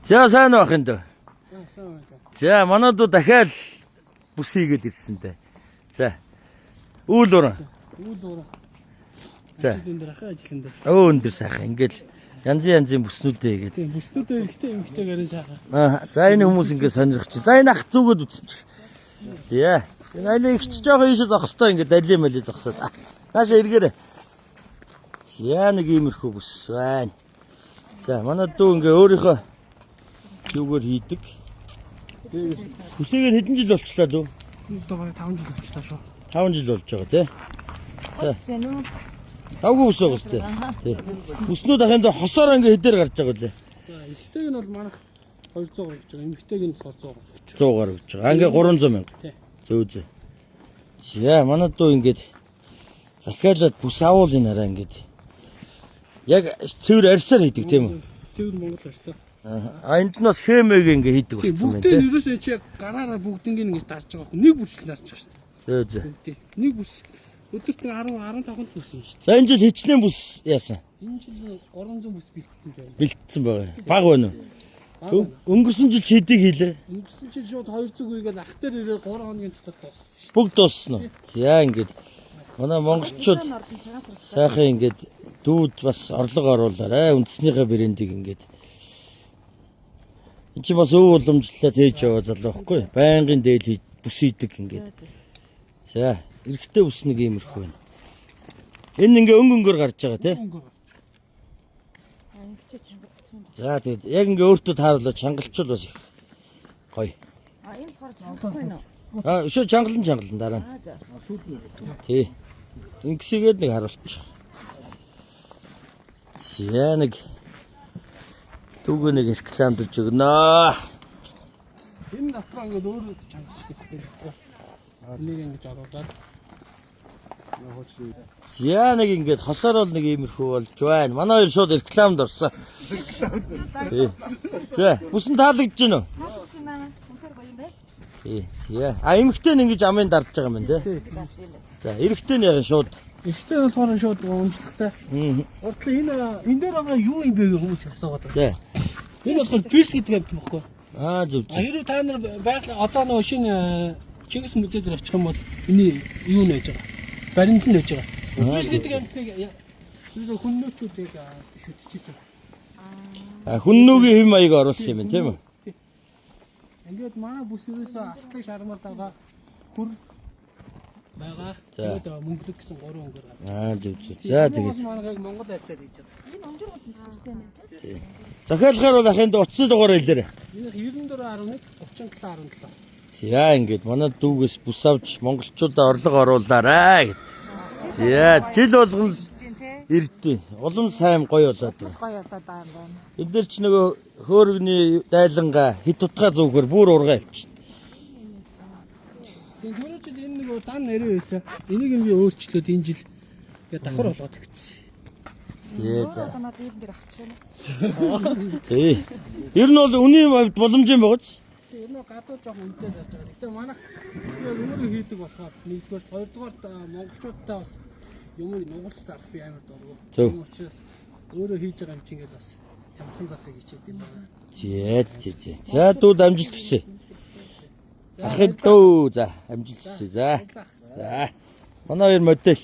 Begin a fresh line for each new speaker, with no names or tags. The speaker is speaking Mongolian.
За сайн байх энэ дөө. За манай дүү дахиад бүс хийгээд ирсэн дээ. За. Үүл уран. За. Өндөр сайхан ингээл янзын бүснүүдээ хийгээд.
Тийм бүснүүдээ ихтэй эмхтэйгээр сайхан.
За энэ хүмүүс ингээд сонирхож. За энэ ах зүгээд үтсэж. За. Энэ аль ихч жоохон ийшээ зогх хөстой ингээд алим мали зогсоод. Нааша эргээрээ. За нэг иймэрхүү бүс байна. За манай дүү ингээ өөрийнхөө юугаар хийдэг. Бүсээгээр хэдэн жил болчлаа дүү?
Дуугаар 5 жил болчлаа шүү.
5 жил болж байгаа тий. За. Давгүй бүс байгаа сте. Тий. Бүснүүд ахын хосоор ингээ хэдээр гарч байгаа лээ.
За эрэгтэйг нь бол манайх 200 гэж байгаа. Эмэгтэйг нь болохоор 100 гэж.
100 гарч гэж байгаа. Ингээ 300 мянга.
Тий.
Зөө. За манай дүү ингээд захиалаад бүс авуул энэ хараа ингээд. Яг цэвэр арьсаар хийдэг тийм үү?
Цэвэр Монгол арьсаа.
Энд нь бас хэмээг ингээ хийдэг болсон байна
тийм. Бүгдээ ерөөсөө чи гараараа бүгднийг ингэж дарж байгаа хөө. Нэг бүрчлэн дарж байгаа шүү дээ.
Зөө.
Бүгдээ. Нэг бүс өдөрт 10 15 бүс юм шүү дээ.
За энэ жил хичнээн бүс яасан?
Энэ жил 300 бүс бэлтгэсэн байна.
Бэлтгэсэн байгаа. Баг байна уу? Өнгөрсөн жил чидийг хийлээ.
Өнгөрсөн жил шууд 200 үйгээл ах дээр ирээ 3 хоногийн дотор дууссан шүү дээ.
Бүгд дууссан уу? За ингээд манай монголчууд сайхан ингээд дүүд бас орлого оруулаарай. Үндэснийхээ брендийг ингээд. Энд чинь бас өв уламжлалаад хийж яваа залуу байхгүй. Байнгын дээл бүс хийдэг ингээд. За, эрэгтэй бүс нэг иймэрхүү байна. Энэ ингээ өнгөөр гарч байгаа тий. За тэгээд яг ингээ өөртөө тааруулаад чангалчул бас их гоё.
Энэ болохоор чангалах байна уу?
Өшөө чангалан дараа нь. Тий. Ингэсгээд нэг харуулчих. За нэг дүүгээ нэг рекламдж өгнө.
Энэ дотор ингээд өөрөө чангалдаг хэрэгтэй. Энийг ингэж оруулаад
За нэг ингээд хосоор бол нэг иймэрхүү болж байна. Манай хоёр шууд рекламд орсон. Тий. За бүсэн таалагдж байна уу?
Таалагдж байна. Үнэхээр гоё юм байна.
Тий. За. Эмэгтэй нь ингэж амын дардж байгаа юм тий. За эрэгтэй нь яг шууд.
ихтэй болохоор шууд өмчлөлтэй. Уртлаа энэ дээр байгаа юу юм бэ гэж хүмүүс асуугаад байна.
За.
Энэ болохоор бис гэдэг юм байхгүй.
Зөв.
Хэрвээ та нар байгаль одоо нөгөө шинэ Чингис музей дээр очих юм бол энэ юу нэж байгаа? Баримт нь нэж байгаа. Бис гэдэг амтныг ерөөсө хүннөөчүүдийг шүтчихсэн.
Хүннөөгийн хэм маяг оруулсан юм байна тийм үү?
Ингээд манай бүс ерөөсө ахлах шармалгаа хүр байгаа. Тэгээд мөнгөлөг гэсэн 3 өнгөөр байгаа.
Зөв. За тэгээд
манайхыг Монгол арьсаар хийж байгаа.
Энэ өндөр бүстэй юм байна тийм.
захиалгаар бол ахын утасны дугаар хэлээрэй.
Энэ 94.11 37.17.
За ингээд манай дүүгээс бүс авч монголчуудаа орлого оруулаарай гэд. За жил болгон ирдээ. Улам сайн гоё болоод байна.
Гоё болоод байгаа юм байна.
Энд дээр ч нөгөө хөөргөний дайлангаа хит утгаа зүгхээр бүр ургаа авчих.
Тэгээд түрүү жил энэ нэг дан нэрээ байсан. Энийг юм би өөрчлөөд энэ жил яа давхар болгоод өгсөн.
За.
Танаа дээр авчих.
Тий. Ер нь бол үнийн хувьд боломж юм байгаа ч.
Тэр нөө гадуу жоох үнэтэй зарж байгаа. Гэтэ манайх өөрөө хийдэг болохоор нэгдүгээр хоёрдугаар монголчуудтай бас юм нугалж зарах би амар дургу. Тийм учраас өөрөө хийж байгаа юм чи ингээд бас ямхан зарахыг хичээд юм байна.
За дүүд амжилт хүсье. Ахын дөө за амжилт хүсье. За. Манай хоёр модель.